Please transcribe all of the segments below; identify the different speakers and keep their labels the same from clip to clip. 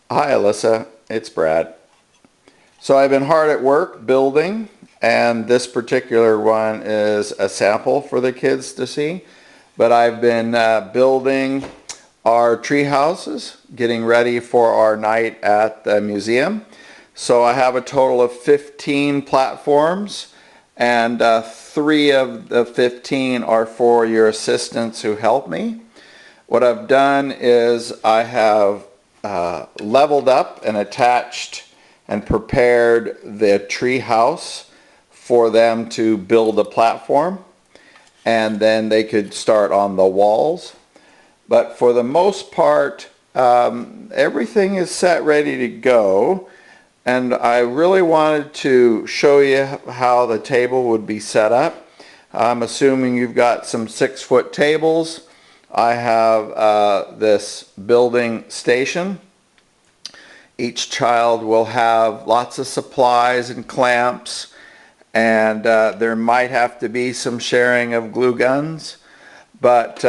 Speaker 1: Hi Alyssa, it's Brad. So I've been hard at work building, and this particular one is a sample for the kids to see. But I've been building our tree houses, getting ready for our night at the museum. So I have a total of 15 platforms, and 3 of the 15 are for your assistants who help me. What I've done is I have leveled up and attached and prepared the tree house for them to build a platform, and then they could start on the walls. But for the most part, everything is set ready to go, and I really wanted to show you how the table would be set up. I'm assuming you've got some 6-foot tables. I have this building station. Each child will have lots of supplies and clamps, and there might have to be some sharing of glue guns. But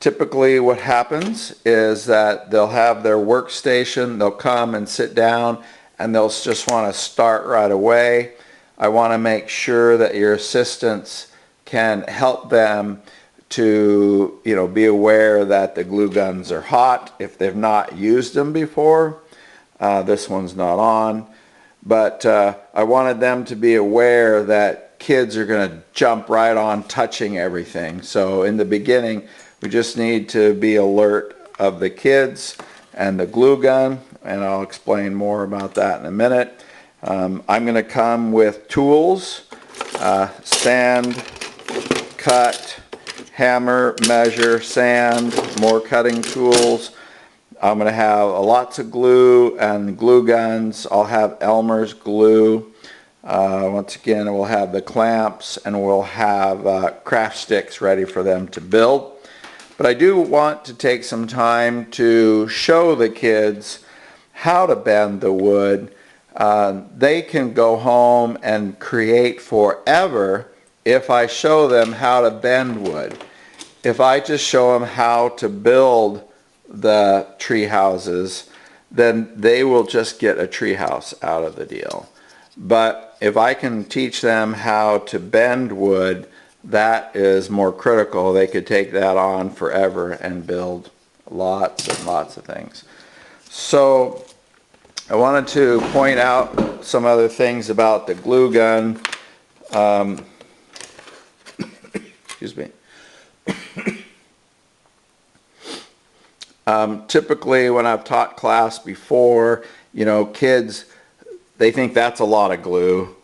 Speaker 1: typically what happens is that they'll have their workstation, they'll come and sit down, and they'll just want to start right away. I want to make sure that your assistants can help them to be aware that the glue guns are hot if they've not used them before. This one's not on, but I wanted them to be aware that kids are going to jump right on touching everything. So in the beginning, we just need to be alert of the kids and the glue gun, and I'll explain more about that in a minute. I'm going to come with tools, sand, cut, hammer, measure, sand, more cutting tools. I'm going to have lots of glue and glue guns. I'll have Elmer's glue. Once again, we'll have the clamps, and we'll have craft sticks ready for them to build. But I do want to take some time to show the kids how to bend the wood. They can go home and create forever if I show them how to bend wood. If I just show them how to build the tree houses, then they will just get a tree house out of the deal. But if I can teach them how to bend wood, that is more critical. They could take that on forever and build lots and lots of things. So I wanted to point out some other things about the glue gun. Excuse me. Typically when I've taught class before, kids, they think that's a lot of glue,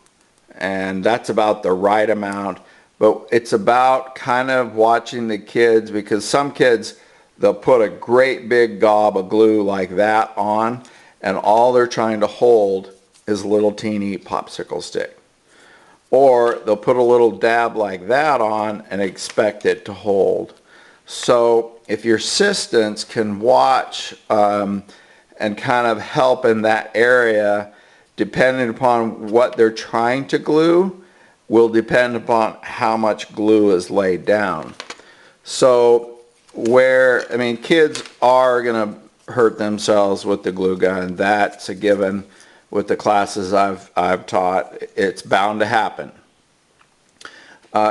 Speaker 1: and that's about the right amount. But it's about kind of watching the kids, because some kids, they'll put a great big gob of glue like that on, and all they're trying to hold is a little teeny popsicle stick. Or they'll put a little dab like that on and expect it to hold. So if your assistants can watch and kind of help in that area, depending upon what they're trying to glue, will depend upon how much glue is laid down. So kids are going to hurt themselves with the glue gun. That's a given. With the classes I've taught, it's bound to happen.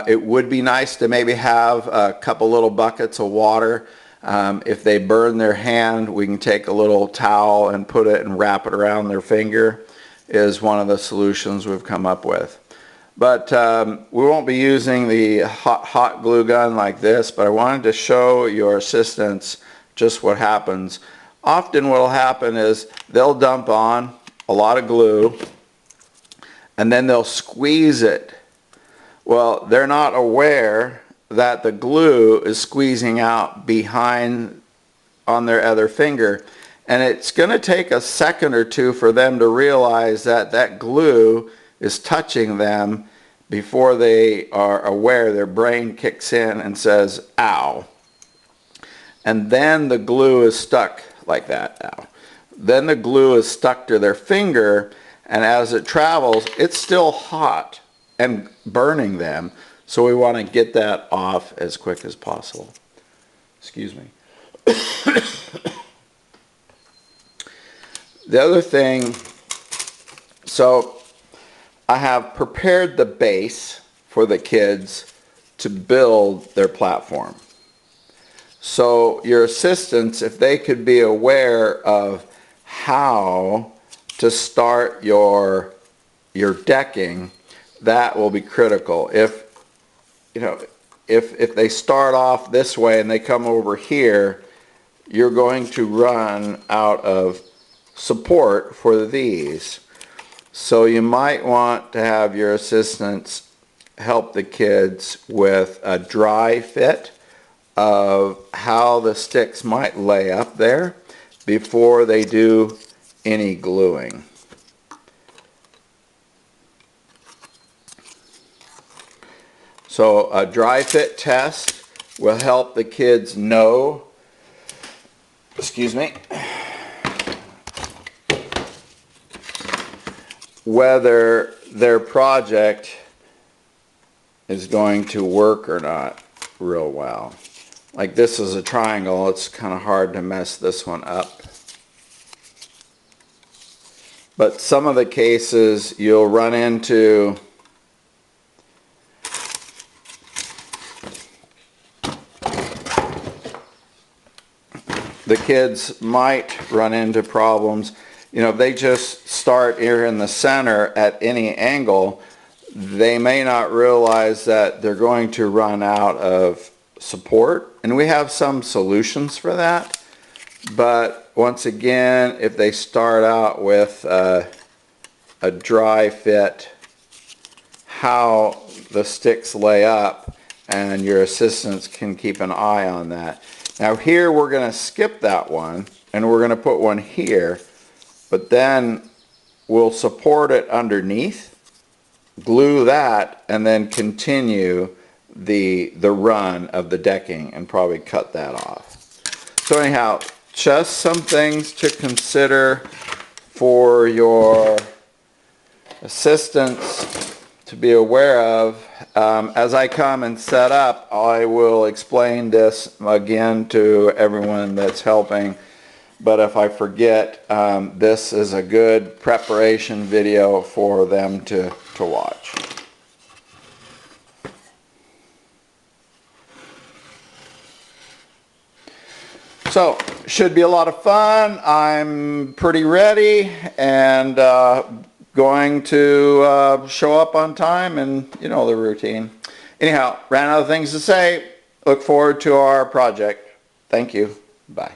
Speaker 1: It would be nice to maybe have a couple little buckets of water. If they burn their hand, we can take a little towel and put it and wrap it around their finger, is one of the solutions we've come up with. But we won't be using the hot glue gun like this, but I wanted to show your assistants just what happens. Often what will happen is they'll dump on a lot of glue, and then they'll squeeze it. Well, they're not aware that the glue is squeezing out behind on their other finger, and it's going to take a second or two for them to realize that that glue is touching them before they are aware. Their brain kicks in and says, ow. And then the glue is stuck like that, ow. Then the glue is stuck to their finger, and as it travels, it's still hot and burning them. So we want to get that off as quick as possible. Excuse me. The other thing, so I have prepared the base for the kids to build their platform. So your assistants, if they could be aware of how to start your decking, that will be critical. If if they start off this way and they come over here, you're going to run out of support for these. So you might want to have your assistants help the kids with a dry fit of how the sticks might lay up there before they do any gluing. So a dry fit test will help the kids know, excuse me, whether their project is going to work or not real well. Like this is a triangle, it's kind of hard to mess this one up. But some of the cases you'll run into the kids might run into problems. If they just start here in the center at any angle, they may not realize that they're going to run out of support. And we have some solutions for that. But once again, if they start out with a dry fit, how the sticks lay up, and your assistants can keep an eye on that. Now here we're going to skip that one, and we're going to put one here, but then we'll support it underneath, glue that, and then continue the run of the decking and probably cut that off. So anyhow, just some things to consider for your assistants to be aware of. As I come and set up, I will explain this again to everyone that's helping. But if I forget, this is a good preparation video for them to watch. So, should be a lot of fun. I'm pretty ready and going to show up on time, and you know the routine. Anyhow, ran out of things to say. Look forward to our project. Thank you. Bye.